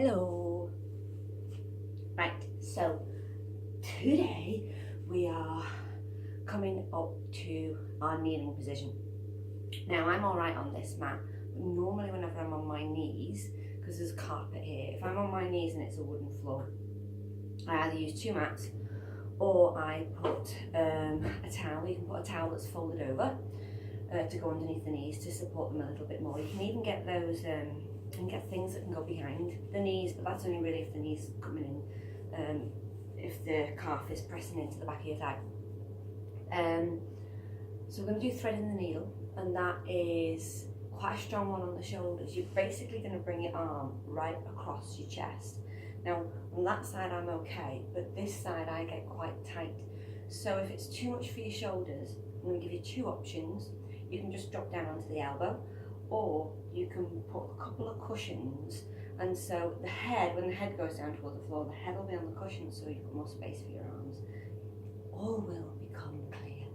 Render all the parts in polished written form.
Hello. Right, so today we are coming up to our kneeling position. Now I'm alright on this mat, but normally whenever I'm on my knees, because there's carpet here, if I'm on my knees and it's a wooden floor, I either use two mats or I put a towel. You can put a towel that's folded over to go underneath the knees to support them a little bit more. You can even get those and get things that can go behind the knees, but that's only really if the knee's coming in, if the calf is pressing into the back of your thigh. So we're going to do threading the needle, and that is quite a strong one on the shoulders. You're basically going to bring your arm right across your chest. Now on that side I'm okay, but this side I get quite tight. So if it's too much for your shoulders, I'm going to give you two options. You can just drop down onto the elbow, or you can put a couple of cushions, and so the head, when the head goes down toward the floor, the head will be on the cushion, so you've got more space for your arms. All will become clear.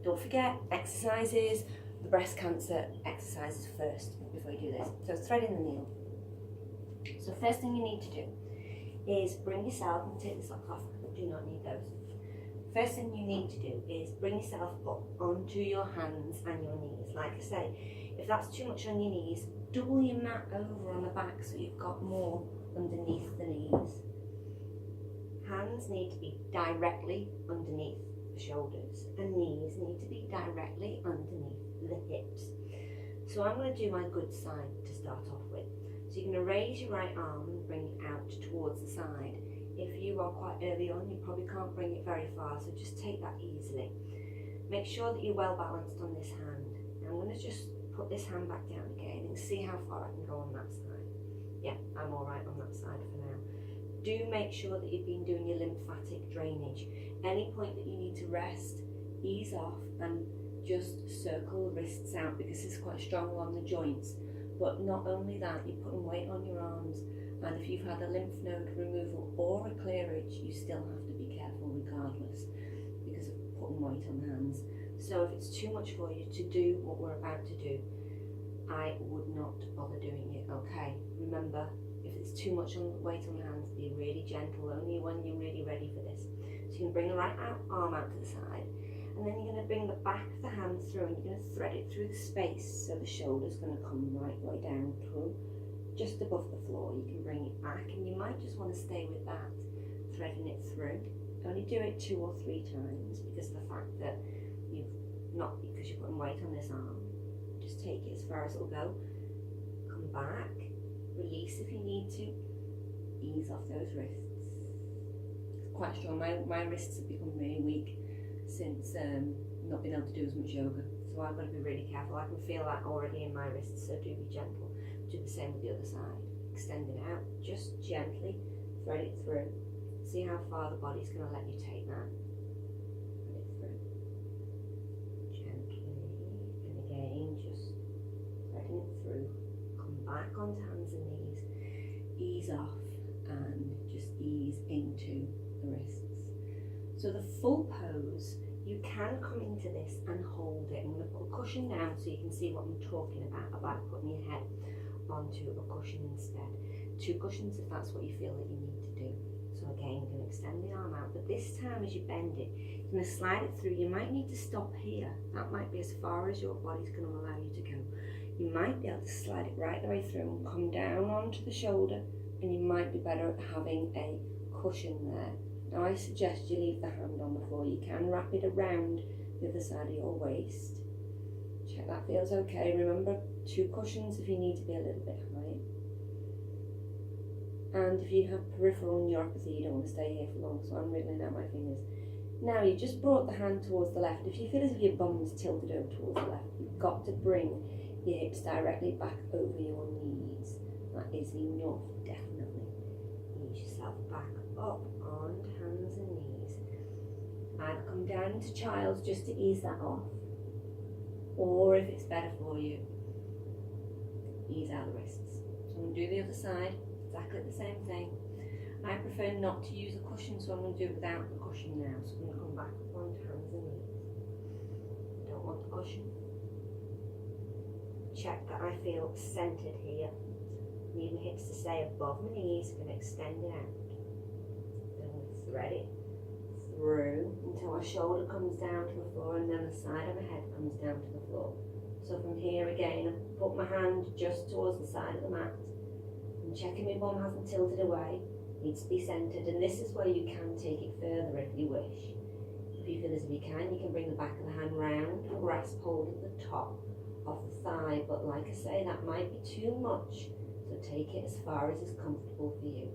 Don't forget exercises, the breast cancer exercises first before you do this. So threading the needle. So first thing you need to do is bring yourself, and take the socks off, I do not need those. First thing you need to do is bring yourself up onto your hands and your knees. Like I say, if that's too much on your knees, double your mat over on the back so you've got more underneath the knees. Hands need to be directly underneath the shoulders, and knees need to be directly underneath the hips. So I'm going to do my good side to start off with. So you're going to raise your right arm and bring it out towards the side. If you are quite early on, you probably can't bring it very far, so just take that easily. Make sure that you're well balanced on this hand. Now I'm going to just put this hand back down again and see how far I can go on that side. Yeah, I'm alright on that side for now. Do make sure that you've been doing your lymphatic drainage. Any point that you need to rest, ease off and just circle the wrists out, because it's quite strong along the joints. But not only that, you're putting weight on your arms, and if you've had a lymph node removal or a clearage, you still have to be careful regardless, because of putting weight on the hands. So if it's too much for you to do what we're about to do, I would not bother doing it, okay? Remember, if it's too much weight on the hands, be really gentle, only when you're really ready for this. So you can bring the right arm out to the side, and then you're going to bring the back of the hand through, and you're going to thread it through the space, so the shoulder's going to come right way down through, just above the floor. You can bring it back, and you might just want to stay with that, threading it through. Only do it 2 or 3 times, because of the fact that because you're putting weight on this arm. Just take it as far as it'll go. Come back, release if you need to, ease off those wrists. It's quite strong. My wrists have become really weak since not being able to do as much yoga, so I've got to be really careful. I can feel that already in my wrists, so do be gentle. Do the same with the other side. Extend it out, just gently thread it through. See how far the body's going to let you take that. Thread it through gently, and again just threading it through. Come back onto hands and knees, ease off and just ease into the wrists. So the full pose, you can come into this and hold it. I'm going to put a cushion down so you can see what I'm talking about putting your head onto a cushion instead. 2 cushions if that's what you feel that you need to do. So again, you're going to extend the arm out, but this time as you bend it, you're going to slide it through. You might need to stop here. That might be as far as your body's going to allow you to go. You might be able to slide it right the way through and come down onto the shoulder, and you might be better at having a cushion there. Now I suggest you leave the hand on the floor. You can wrap it around the other side of your waist. Check that feels okay. Remember, 2 cushions if you need to be a little bit high. And if you have peripheral neuropathy, you don't want to stay here for long, so I'm wriggling out my fingers. Now you just brought the hand towards the left. If you feel as if your bum's tilted over towards the left, you've got to bring your hips directly back over your knees. That is enough, definitely. Ease yourself back up onto hands and knees. Either come down into child's just to ease that off, or if it's better for you, ease out the wrists. So I'm going to do the other side, exactly the same thing. I prefer not to use a cushion, so I'm going to do it without the cushion now. So I'm going to come back onto hands and knees. Don't want the cushion. Check that I feel centered here. Need my hips to stay above my knees, I'm going to extend it out. I'm going to thread it through until my shoulder comes down to the floor and then the side of my head comes down to the floor. So from here again, I put my hand just towards the side of the mat. I'm checking my bum hasn't tilted away, needs to be centered, and this is where you can take it further if you wish. If you feel as if you can bring the back of the hand round and grasp hold of the top of the thigh, but like I say, that might be too much, so take it as far as is comfortable for you.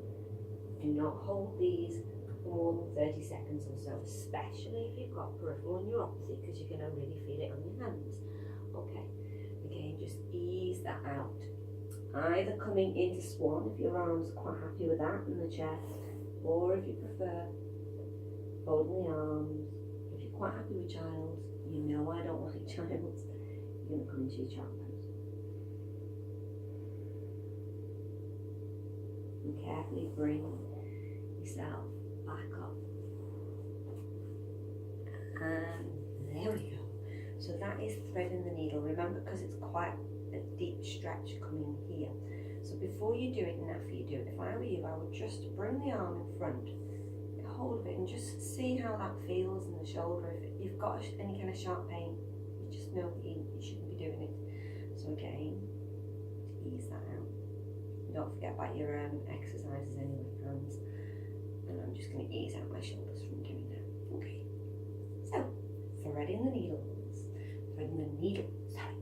Do not hold these for more than 30 seconds or so, especially if you've got peripheral neuropathy, because you're going to really feel it on your hands. Okay, again, just ease that out. Either coming into swan if your arms are quite happy with that in the chest, or if you prefer folding the arms. If you're quite happy with child's, you know I don't like child's, you're going to come into your child pose. And carefully bring yourself back up. And there we go. So that is threading the needle. Remember, because it's quite a deep stretch coming here. So before you do it and after you do it, if I were you, I would just bring the arm in front, get hold of it and just see how that feels in the shoulder. If you've got any kind of sharp pain, you just know that you shouldn't be doing it. So again, to ease that out. Don't forget about your exercises anyway, hands. And I'm just going to ease out my shoulders from doing that. Okay. So, threading the needles. Threading the needle. Sorry.